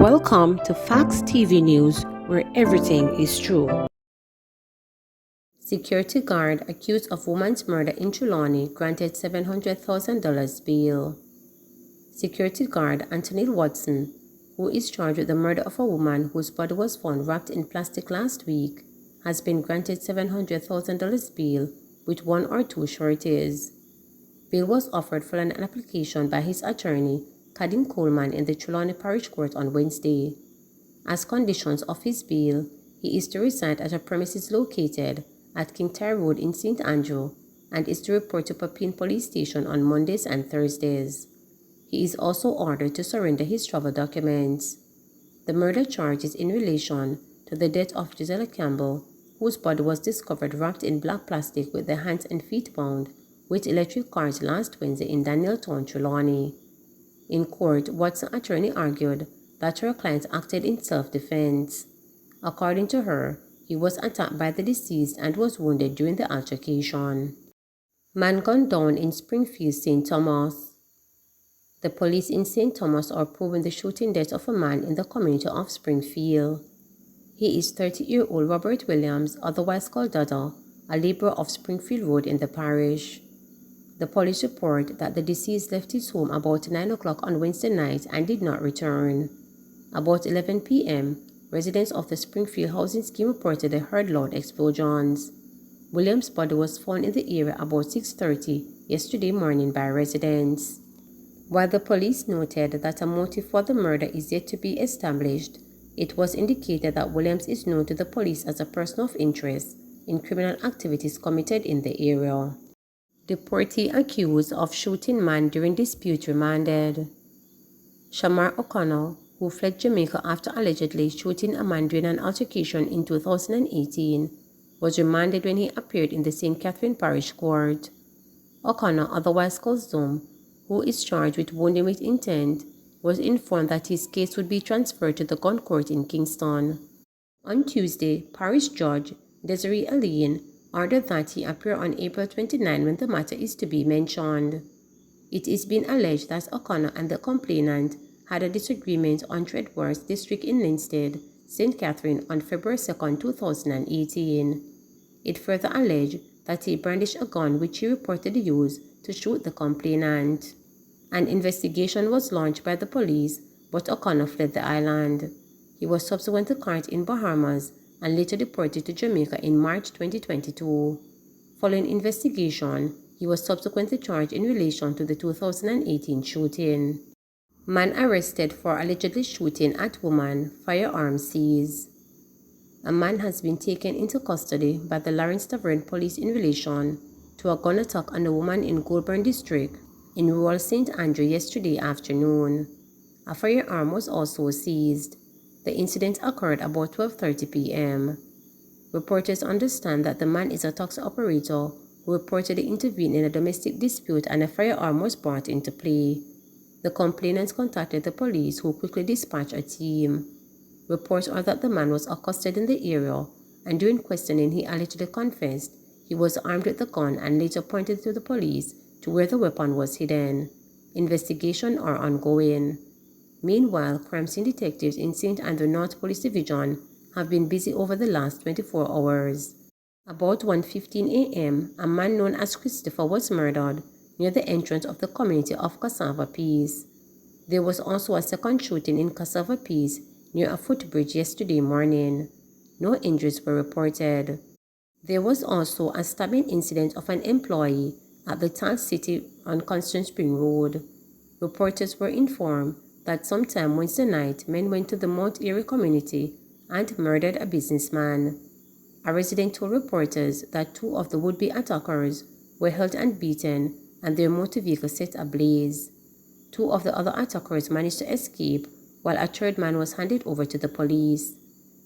Welcome to Facts TV News, where everything is true. Security guard accused of woman's murder in Trelawney granted $700,000 bail. Security guard Anthony Watson, who is charged with the murder of a woman whose body was found wrapped in plastic last week, has been granted $700,000 bail with one or two sureties. Bail was offered for an application by his attorney, Cadin Coleman, in the Trelawney Parish Court on Wednesday. As conditions of his bail, he is to reside at a premises located at King Tyre Road in St. Andrew and is to report to Papine Police Station on Mondays and Thursdays. He is also ordered to surrender his travel documents. The murder charge is in relation to the death of Gisela Campbell, whose body was discovered wrapped in black plastic with the hands and feet bound with electric cords last Wednesday in Danieltown, Trelawney. In court, Watson's attorney argued that her client acted in self-defense. According to her, he was attacked by the deceased and was wounded during the altercation. Man gunned down in Springfield, St. Thomas. The police in St. Thomas are proving the shooting death of a man in the community of Springfield. He is 30-year-old Robert Williams, otherwise called Dada, a laborer of Springfield Road in the parish. The police report that the deceased left his home about 9 o'clock on Wednesday night and did not return. About 11 p.m., residents of the Springfield housing scheme reported they heard loud explosions. Williams' body was found in the area about 6:30 yesterday morning by residents. While the police noted that a motive for the murder is yet to be established, it was indicated that Williams is known to the police as a person of interest in criminal activities committed in the area. Deportee accused of shooting man during dispute remanded. Shamar O'Connor, who fled Jamaica after allegedly shooting a man during an altercation in 2018, was remanded when he appeared in the St. Catherine Parish Court. O'Connor, otherwise called Zoom, who is charged with wounding with intent, was informed that his case would be transferred to the gun court in Kingston. On Tuesday, Parish Judge Desiree Aline ordered that he appear on April 29 when the matter is to be mentioned. It is being alleged that O'Connor and the complainant had a disagreement on Treadworth District in Linstead, St. Catherine on February 2, 2018. It further alleged that he brandished a gun which he reportedly used to shoot the complainant. An investigation was launched by the police, but O'Connor fled the island. He was subsequently caught in Bahamas and later deported to Jamaica in March 2022. Following investigation, he was subsequently charged in relation to the 2018 shooting. Man arrested for allegedly shooting at woman, firearm seized. A man has been taken into custody by the Lawrence Tavern Police in relation to a gun attack on a woman in Goulburn District in rural St. Andrew yesterday afternoon. A firearm was also seized. The incident occurred about 12:30 p.m. Reporters understand that the man is a taxi operator who reportedly intervened in a domestic dispute and a firearm was brought into play. The complainant contacted the police, who quickly dispatched a team. Reports are that the man was accosted in the area, and during questioning he allegedly confessed he was armed with the gun and later pointed to the police to where the weapon was hidden. Investigations are ongoing. Meanwhile, crime scene detectives in St. Andrew North Police Division have been busy over the last 24 hours. About 1:15 a.m., a man known as Christopher was murdered near the entrance of the community of Cassava Peace. There was also a second shooting in Cassava Peace near a footbridge yesterday morning. No injuries were reported. There was also a stabbing incident of an employee at the Task City on Constant Spring Road. Reporters were informed that sometime Wednesday night, men went to the Mount Erie community and murdered a businessman. A resident told reporters that two of the would-be attackers were held and beaten and their motor vehicle set ablaze. Two of the other attackers managed to escape, while a third man was handed over to the police.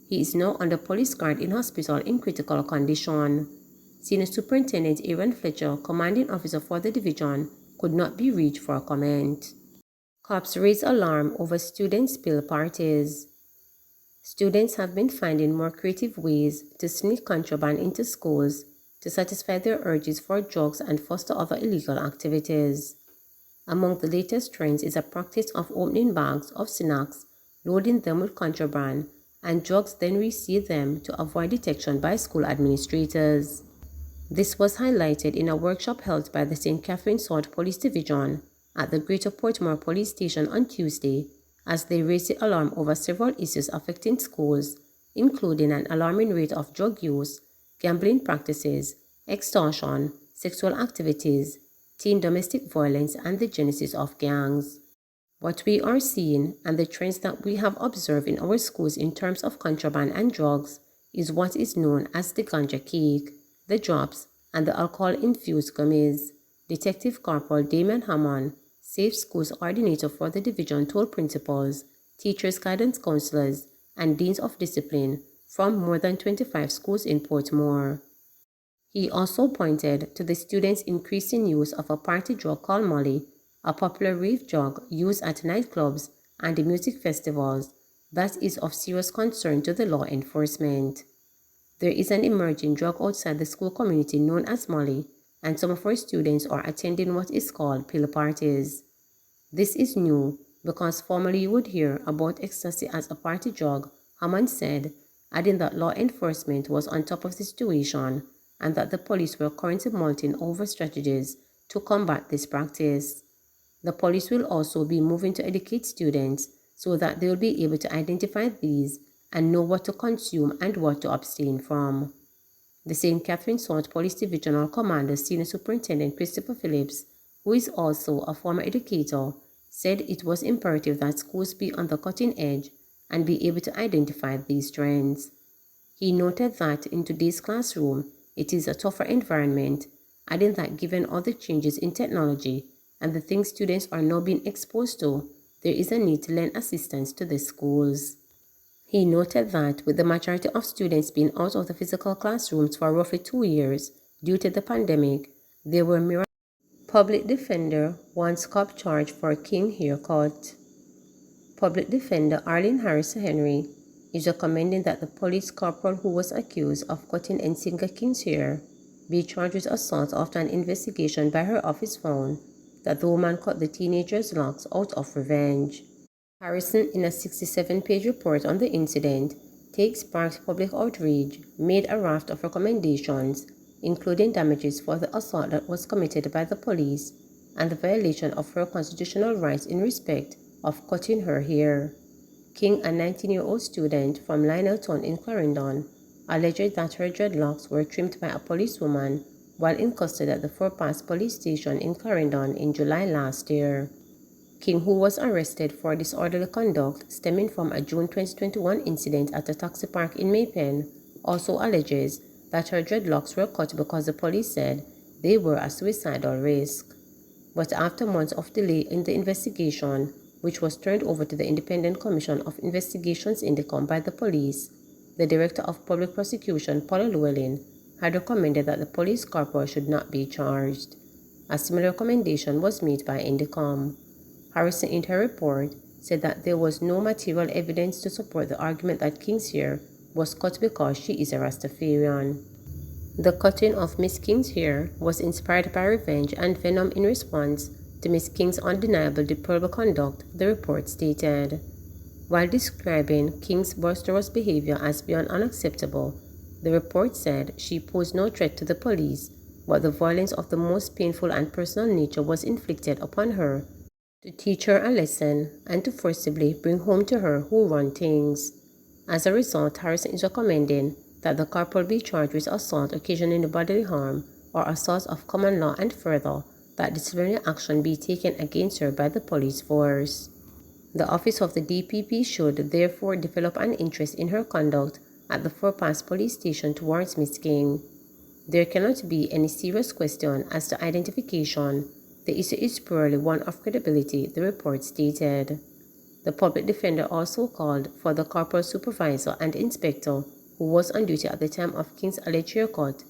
He is now under police guard in hospital in critical condition. Senior Superintendent Aaron Fletcher, commanding officer for the division, could not be reached for comment. Cops raise alarm over student spill parties. Students have been finding more creative ways to sneak contraband into schools to satisfy their urges for drugs and foster other illegal activities. Among the latest trends is a practice of opening bags of snacks, loading them with contraband, and drugs then resealed them to avoid detection by school administrators. This was highlighted in a workshop held by the St. Catherine Sort Police Division at the Greater Portmore Police Station on Tuesday, as they raised the alarm over several issues affecting schools, including an alarming rate of drug use, gambling practices, extortion, sexual activities, teen domestic violence, and the genesis of gangs. What we are seeing and the trends that we have observed in our schools in terms of contraband and drugs is what is known as the ganja cake, the drops, and the alcohol-infused gummies. Detective Corporal Damon Hammond, Safe Schools Coordinator for the division, told principals, teachers, guidance counselors, and deans of discipline from more than 25 schools in Portmore. He also pointed to the students' increasing use of a party drug called Molly, a popular rave drug used at nightclubs and music festivals that is of serious concern to the law enforcement. There is an emerging drug outside the school community known as Molly, and some of our students are attending what is called pill parties. This is new because formerly you would hear about ecstasy as a party drug, Hammond said, adding that law enforcement was on top of the situation and that the police were currently mulling over strategies to combat this practice. The police will also be moving to educate students so that they will be able to identify these and know what to consume and what to abstain from. The St. Catherine Sort Police Divisional Commander Senior Superintendent Christopher Phillips, who is also a former educator, said it was imperative that schools be on the cutting edge and be able to identify these trends. He noted that in today's classroom, it is a tougher environment, adding that given all the changes in technology and the things students are now being exposed to, there is a need to lend assistance to the schools. He noted that with the majority of students being out of the physical classrooms for roughly 2 years due to the pandemic, there were miraculous. Public defender wants cop charged for King haircut. Public defender Arlene Harris Henry is recommending that the police corporal who was accused of cutting Nsinga King's hair be charged with assault after an investigation by her office found that the woman cut the teenager's locks out of revenge. Harrison, in a 67-page report on the incident, sparked public outrage, made a raft of recommendations, including damages for the assault that was committed by the police and the violation of her constitutional rights in respect of cutting her hair. King, a 19-year-old student from Lioneltown in Clarendon, alleged that her dreadlocks were trimmed by a policewoman while in custody at the Fort Pass police station in Clarendon in July last year. King, who was arrested for disorderly conduct stemming from a June 2021 incident at a taxi park in Maypen, also alleges that her dreadlocks were cut because the police said they were a suicidal risk. But after months of delay in the investigation, which was turned over to the Independent Commission of Investigations Indicom by the police, the Director of Public Prosecution, Paula Llewellyn, had recommended that the police corporal should not be charged. A similar recommendation was made by Indicom. Harrison, in her report, said that there was no material evidence to support the argument that King's hair was cut because she is a Rastafarian. The cutting of Miss King's hair was inspired by revenge and venom in response to Miss King's undeniable deplorable conduct, the report stated. While describing King's boisterous behavior as beyond unacceptable, the report said she posed no threat to the police, but the violence of the most painful and personal nature was inflicted upon her to teach her a lesson and to forcibly bring home to her who run things. As a result, Harrison is recommending that the corporal be charged with assault occasioning bodily harm or assault of common law, and further, that disciplinary action be taken against her by the police force. The office of the DPP should therefore develop an interest in her conduct at the Fort Pass police station towards Miss King. There cannot be any serious question as to identification. The issue is purely one of credibility, the report stated. The public defender also called for the corporal supervisor and inspector, who was on duty at the time of King's alleged haircut,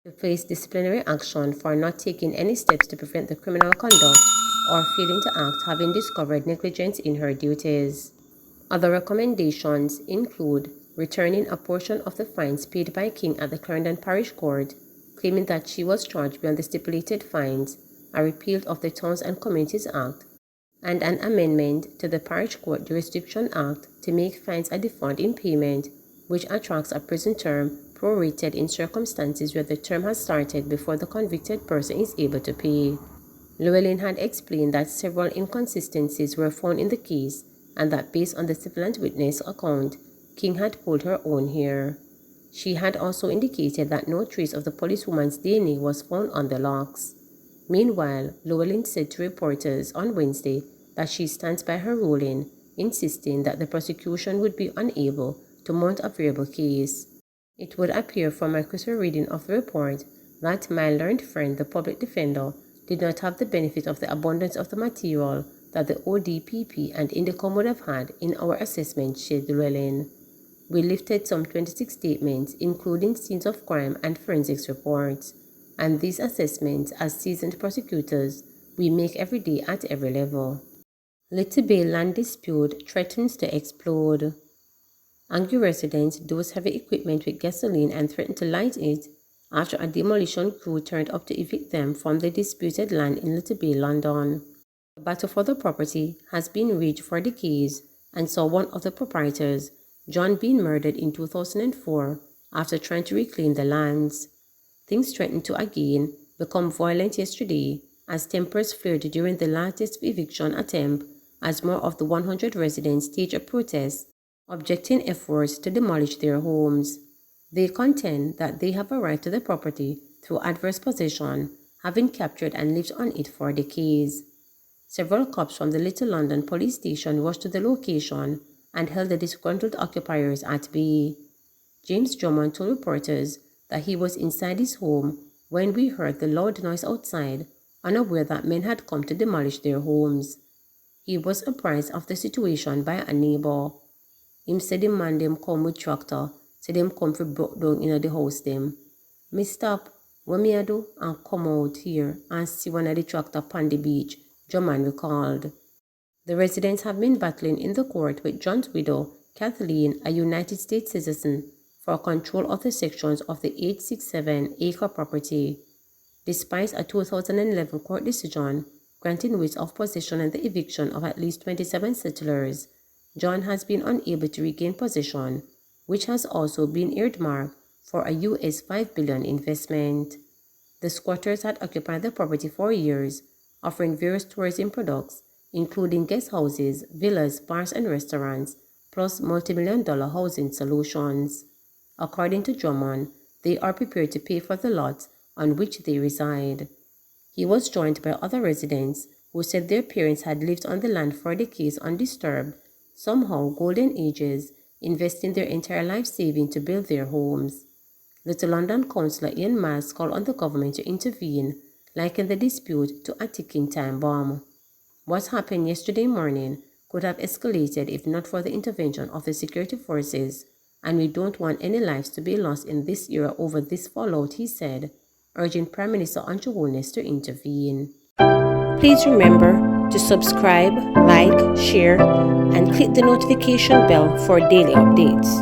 to face disciplinary action for not taking any steps to prevent the criminal conduct or failing to act having discovered negligence in her duties. Other recommendations include returning a portion of the fines paid by King at the Clarendon Parish Court, claiming that she was charged beyond the stipulated fines, a repeal of the Towns and Communities Act, and an amendment to the Parish Court Jurisdiction Act to make fines a default in payment, which attracts a prison term prorated in circumstances where the term has started before the convicted person is able to pay. Llewellyn had explained that several inconsistencies were found in the case and that based on the civil witness account, King had pulled her own hair. She had also indicated that no trace of the policewoman's DNA was found on the locks. Meanwhile, Llewellyn said to reporters on Wednesday that she stands by her ruling, insisting that the prosecution would be unable to mount a viable case. It would appear from my cursory reading of the report that my learned friend, the public defender, did not have the benefit of the abundance of the material that the ODPP and Indicom would have had in our assessment, said Llewellyn. We lifted some 26 statements, including scenes of crime and forensics reports, and these assessments, as seasoned prosecutors, we make every day at every level. Little Bay land dispute threatens to explode. Angry residents dosed heavy equipment with gasoline and threatened to light it after a demolition crew turned up to evict them from the disputed land in Little Bay, London. The battle for the property has been waged for decades and saw one of the proprietors, John, being murdered in 2004 after trying to reclaim the lands. Things threatened to again become violent yesterday as tempers flared during the latest eviction attempt as more of the 100 residents staged a protest objecting efforts to demolish their homes. They contend that they have a right to the property through adverse possession, having captured and lived on it for decades. Several cops from the Little London police station rushed to the location and held the disgruntled occupiers at bay. James Drummond told reporters that he was inside his home when we heard the loud noise outside, unaware that men had come to demolish their homes. He was apprised of the situation by a neighbor. Him said the man dem come with tractor, said them come for broke down in the house dem. Me stop, what me a do, and come out here and see one of the tractor upon the beach, Drummond recalled. The residents have been battling in the court with John's widow, Kathleen, a United States citizen, for control of the sections of the 867-acre property. Despite a 2011 court decision granting writs of possession and the eviction of at least 27 settlers, John has been unable to regain possession, which has also been earmarked for a US $5 billion investment. The squatters had occupied the property for years, offering various tourism products, including guest houses, villas, bars, and restaurants, plus multi-million-dollar housing solutions. According to Drummond, they are prepared to pay for the lots on which they reside. He was joined by other residents who said their parents had lived on the land for decades undisturbed, somehow golden ages, investing their entire life saving to build their homes. Little London Councillor Ian Miles called on the government to intervene, likening the dispute to a ticking time bomb. What happened yesterday morning could have escalated if not for the intervention of the security forces, and we don't want any lives to be lost in this era over this fallout, he said, urging Prime Minister Andrew Holness to intervene. Please remember to subscribe, like, share, and click the notification bell for daily updates.